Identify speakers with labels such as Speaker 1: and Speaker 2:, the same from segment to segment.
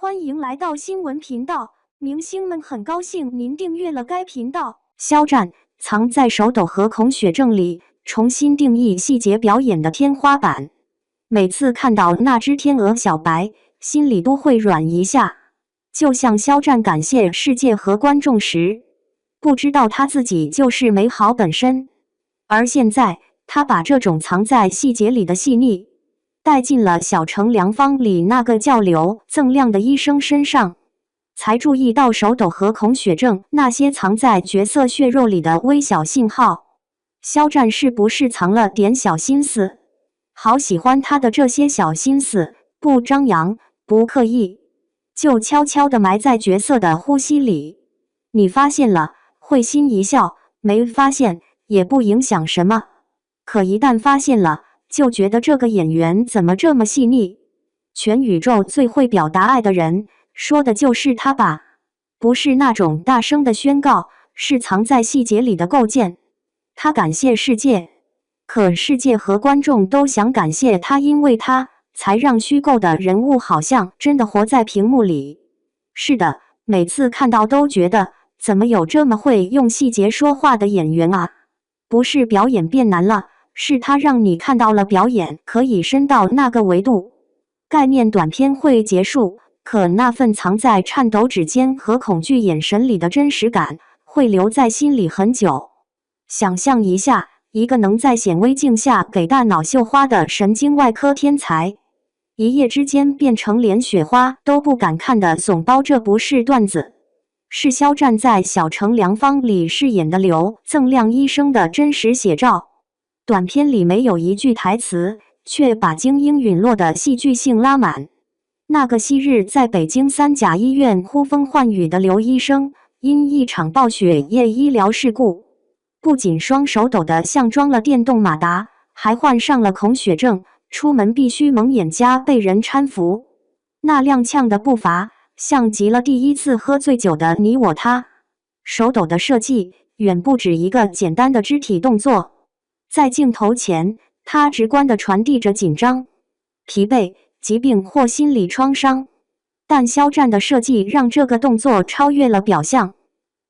Speaker 1: 欢迎来到新闻频道，明星们很高兴您订阅了该频道。肖战藏在手抖和孔雪正里，重新定义细节表演的天花板。每次看到那只天鹅小白，心里都会软一下。就像肖战感谢世界和观众时，不知道他自己就是美好本身。而现在，他把这种藏在细节里的细腻带进了《小城良方》里那个叫刘锃亮的医生身上，才注意到手抖和孔雪正那些藏在角色血肉里的微小信号。肖战是不是藏了点小心思？好喜欢他的这些小心思，不张扬，不刻意，就悄悄地埋在角色的呼吸里。你发现了，会心一笑；没发现，也不影响什么。可一旦发现了，就觉得这个演员怎么这么细腻？全宇宙最会表达爱的人，说的就是他吧？不是那种大声的宣告，是藏在细节里的构建。他感谢世界，可世界和观众都想感谢他，因为他才让虚构的人物好像真的活在屏幕里。是的，每次看到都觉得，怎么有这么会用细节说话的演员啊？不是表演变难了，是他让你看到了表演可以深到那个维度。概念短片会结束，可那份藏在颤抖指尖和恐惧眼神里的真实感会留在心里很久。想象一下，一个能在显微镜下给大脑绣花的神经外科天才，一夜之间变成连雪花都不敢看的怂包，这不是段子，是肖战在《小城良方》里饰演的刘锃亮医生的真实写照。短片里没有一句台词，却把精英陨落的戏剧性拉满。那个昔日在北京三甲医院呼风唤雨的刘医生，因一场暴雪夜医疗事故，不仅双手抖得像装了电动马达，还患上了孔血症，出门必须蒙眼加被人搀扶。那踉跄的步伐，像极了第一次喝醉酒的你我他。手抖的设计远不止一个简单的肢体动作，在镜头前，他直观地传递着紧张、疲惫、疾病或心理创伤。但肖战的设计让这个动作超越了表象，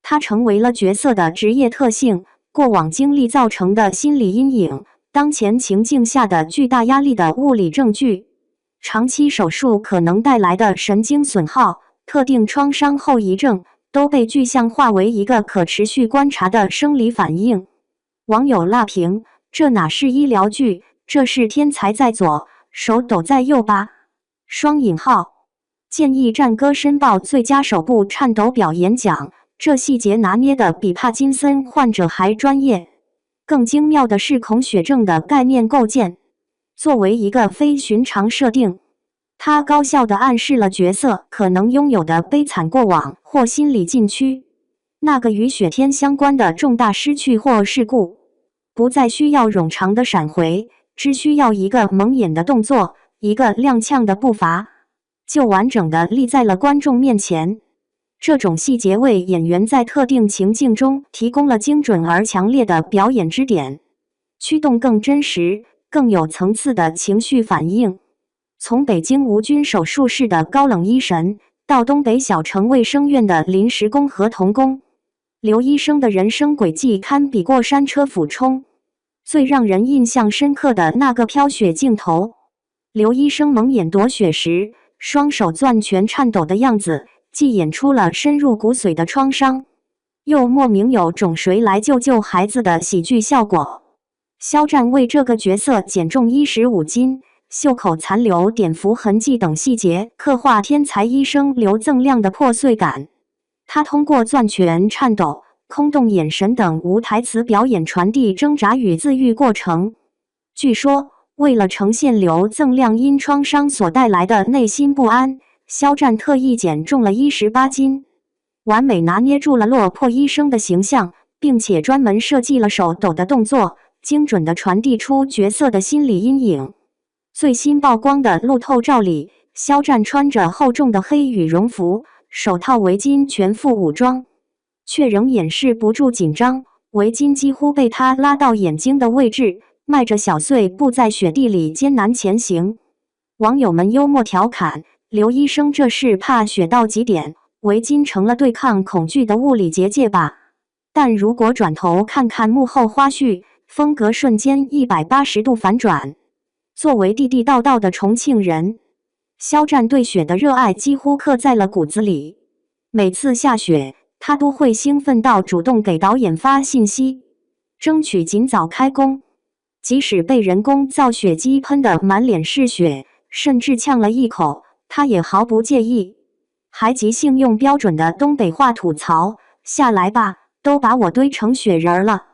Speaker 1: 它成为了角色的职业特性，过往经历造成的心理阴影，当前情境下的巨大压力的物理证据，长期手术可能带来的神经损耗、特定创伤后遗症，都被具象化为一个可持续观察的生理反应。网友辣评：这哪是医疗剧，这是天才在左，手抖在右吧？双引号。建议战歌申报最佳手部颤抖表演奖，这细节拿捏的比帕金森患者还专业。更精妙的是孔血症的概念构建，作为一个非寻常设定，它高效地暗示了角色可能拥有的悲惨过往或心理禁区。那个与雪天相关的重大失去或事故，不再需要冗长的闪回，只需要一个蒙眼的动作，一个踉跄的步伐，就完整地立在了观众面前。这种细节为演员在特定情境中提供了精准而强烈的表演支点，驱动更真实、更有层次的情绪反应。从北京吴军手术室的高冷医神，到东北小城卫生院的临时工和童工，刘医生的人生轨迹堪比过山车俯冲。最让人印象深刻的那个飘雪镜头，刘医生蒙眼躲雪时，双手攥拳颤抖的样子，既演出了深入骨髓的创伤，又莫名有种谁来救救孩子的喜剧效果。肖战为这个角色减重15斤，袖口残留碘伏痕迹等细节刻画天才医生刘锃亮的破碎感。他通过攥拳、颤抖、空洞眼神等无台词表演传递挣扎与自愈过程。据说，为了呈现刘锃亮因创伤所带来的内心不安，肖战特意减重了18斤，完美拿捏住了落魄医生的形象，并且专门设计了手抖的动作，精准地传递出角色的心理阴影。最新曝光的路透照里，肖战穿着厚重的黑羽绒服，手套、围巾全副武装，却仍掩饰不住紧张，围巾几乎被他拉到眼睛的位置，迈着小碎步在雪地里艰难前行。网友们幽默调侃：刘医生这是怕血到极点，围巾成了对抗恐惧的物理结界吧？但如果转头看看幕后花絮，风格瞬间180度反转。作为地地道道的重庆人，肖战对雪的热爱几乎刻在了骨子里。每次下雪，他都会兴奋到主动给导演发信息，争取尽早开工。即使被人工造雪机喷得满脸是雪，甚至呛了一口，他也毫不介意，还即兴用标准的东北话吐槽：“下来吧，都把我堆成雪人了。”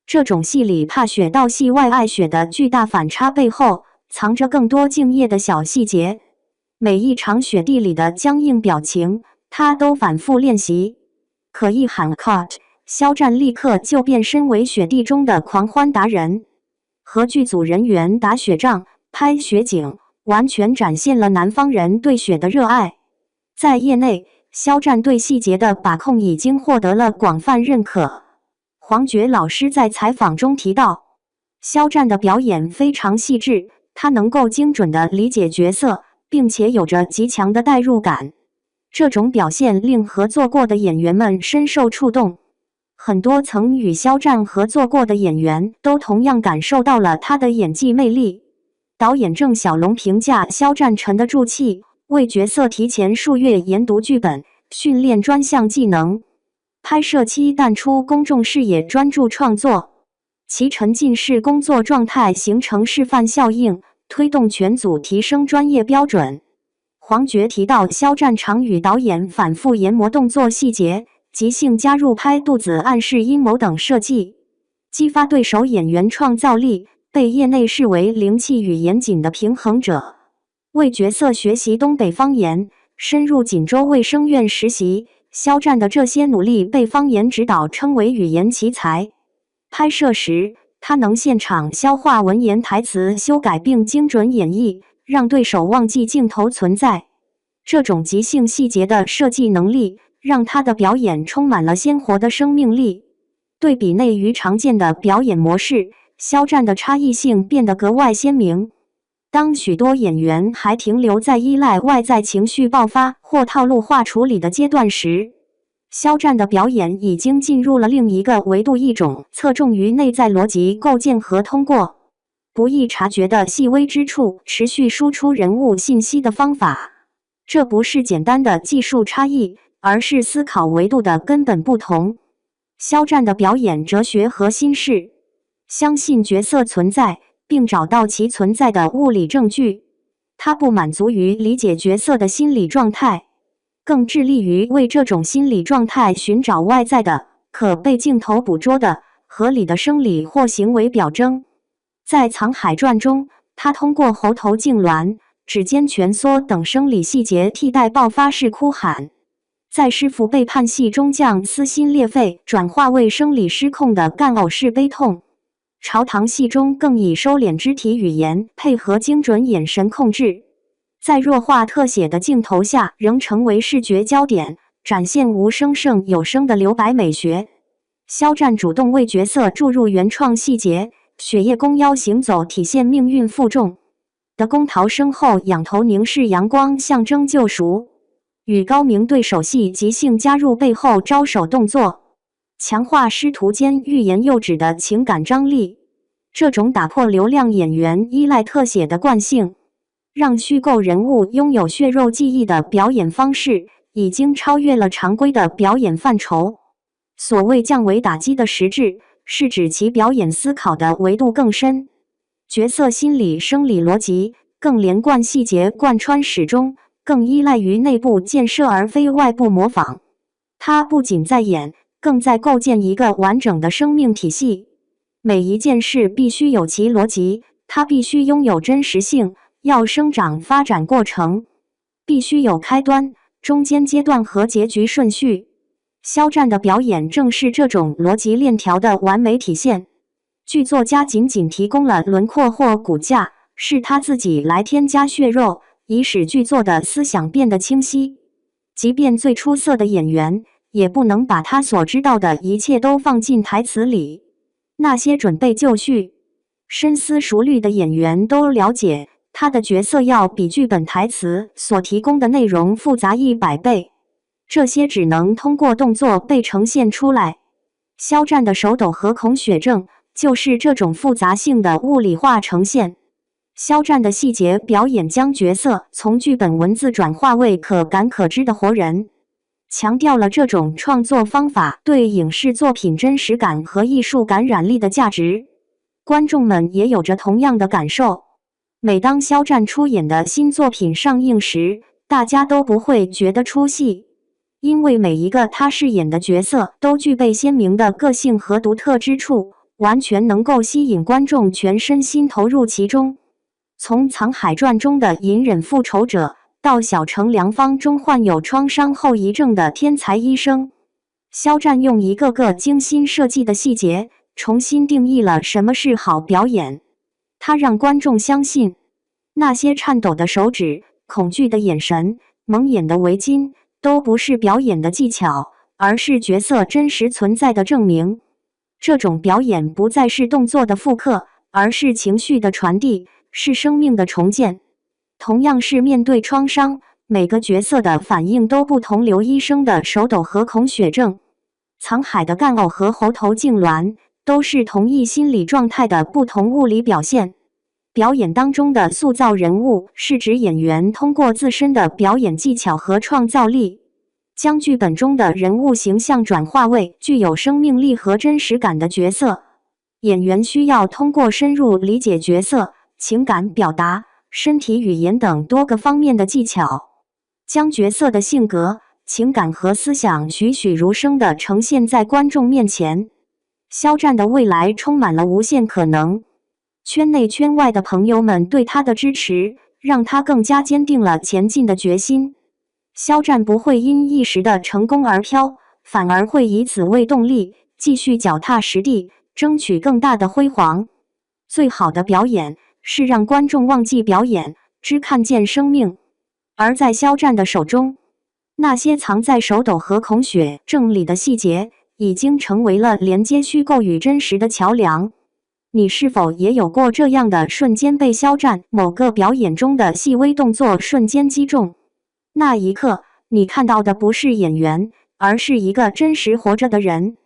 Speaker 1: 这种戏里怕雪到戏外爱雪的巨大反差背后，藏着更多敬业的小细节。每一场雪地里的僵硬表情，他都反复练习。可一喊 cut， 肖战立刻就变身为雪地中的狂欢达人，和剧组人员打雪仗、拍雪景，完全展现了南方人对雪的热爱。在业内，肖战对细节的把控已经获得了广泛认可。黄觉老师在采访中提到，肖战的表演非常细致，他能够精准地理解角色，并且有着极强的代入感。这种表现令合作过的演员们深受触动。很多曾与肖战合作过的演员都同样感受到了他的演技魅力。导演郑晓龙评价肖战沉得住气，为角色提前数月研读剧本，训练专项技能。拍摄期淡出公众视野，专注创作，其沉浸式工作状态形成示范效应，推动全组提升专业标准。黄觉提到，肖战常与导演反复研磨动作细节，即兴加入拍肚子、暗示阴谋等设计，激发对手演员创造力，被业内视为灵气与严谨的平衡者。为角色学习东北方言，深入锦州卫生院实习，肖战的这些努力被方言指导称为语言奇才。拍摄时，他能现场消化文言台词，修改并精准演绎，让对手忘记镜头存在。这种即兴细节的设计能力，让他的表演充满了鲜活的生命力。对比内娱常见的表演模式，肖战的差异性变得格外鲜明。当许多演员还停留在依赖外在情绪爆发或套路化处理的阶段时，肖战的表演已经进入了另一个维度，一种侧重于内在逻辑构建和通过不易察觉的细微之处持续输出人物信息的方法。这不是简单的技术差异，而是思考维度的根本不同。肖战的表演哲学核心是相信角色存在，并找到其存在的物理证据。他不满足于理解角色的心理状态，更致力于为这种心理状态寻找外在的、可被镜头捕捉的、合理的生理或行为表征。在《藏海传》中，他通过喉头痉挛、指尖蜷缩等生理细节替代爆发式哭喊。在师傅背叛戏中，将撕心裂肺转化为生理失控的干呕式悲痛。朝堂戏中更以收敛肢体语言配合精准眼神控制，在弱化特写的镜头下仍成为视觉焦点，展现无声胜有声的留白美学。肖战主动为角色注入原创细节，雪夜弓腰行走体现命运负重的弓桃身后仰头凝视阳光，象征救赎。与高明对手戏即兴加入背后招手动作，强化师徒间欲言又止的情感张力。这种打破流量演员依赖特写的惯性，让虚构人物拥有血肉记忆的表演方式，已经超越了常规的表演范畴。所谓降维打击的实质，是指其表演思考的维度更深，角色心理生理逻辑更连贯，细节贯穿始终，更依赖于内部建设而非外部模仿。他不仅在演，更在构建一个完整的生命体系。每一件事必须有其逻辑，它必须拥有真实性，要生长发展过程，必须有开端、中间阶段和结局顺序。肖战的表演正是这种逻辑链条的完美体现。剧作家仅仅提供了轮廓或骨架，是他自己来添加血肉，以使剧作的思想变得清晰。即便最出色的演员，也不能把他所知道的一切都放进台词里。那些准备就绪、深思熟虑的演员都了解，他的角色要比剧本台词所提供的内容复杂100倍，这些只能通过动作被呈现出来。肖战的手抖和孔雪症就是这种复杂性的物理化呈现。肖战的细节表演将角色从剧本文字转化为可感可知的活人，强调了这种创作方法对影视作品真实感和艺术感染力的价值。观众们也有着同样的感受。每当肖战出演的新作品上映时，大家都不会觉得出戏，因为每一个他饰演的角色都具备鲜明的个性和独特之处，完全能够吸引观众全身心投入其中。从《藏海传》中的隐忍复仇者，到《小城良方》中患有创伤后遗症的天才医生，肖战用一个个精心设计的细节，重新定义了什么是好表演。他让观众相信，那些颤抖的手指、恐惧的眼神、蒙眼的围巾，都不是表演的技巧，而是角色真实存在的证明。这种表演不再是动作的复刻，而是情绪的传递，是生命的重建。同样是面对创伤，每个角色的反应都不同。刘医生的手抖和孔雪症，藏海的干呕和喉头痉挛，都是同一心理状态的不同物理表现。表演当中的塑造人物，是指演员通过自身的表演技巧和创造力，将剧本中的人物形象转化为具有生命力和真实感的角色。演员需要通过深入理解角色、情感表达、身体语言等多个方面的技巧，将角色的性格、情感和思想栩栩如生地呈现在观众面前。肖战的未来充满了无限可能，圈内圈外的朋友们对他的支持，让他更加坚定了前进的决心。肖战不会因一时的成功而飘，反而会以此为动力，继续脚踏实地，争取更大的辉煌。最好的表演是让观众忘记表演，只看见生命。而在肖战的手中，那些藏在手抖和孔雪症里的细节，已经成为了连接虚构与真实的桥梁。你是否也有过这样的瞬间，被肖战某个表演中的细微动作瞬间击中？那一刻，你看到的不是演员，而是一个真实活着的人。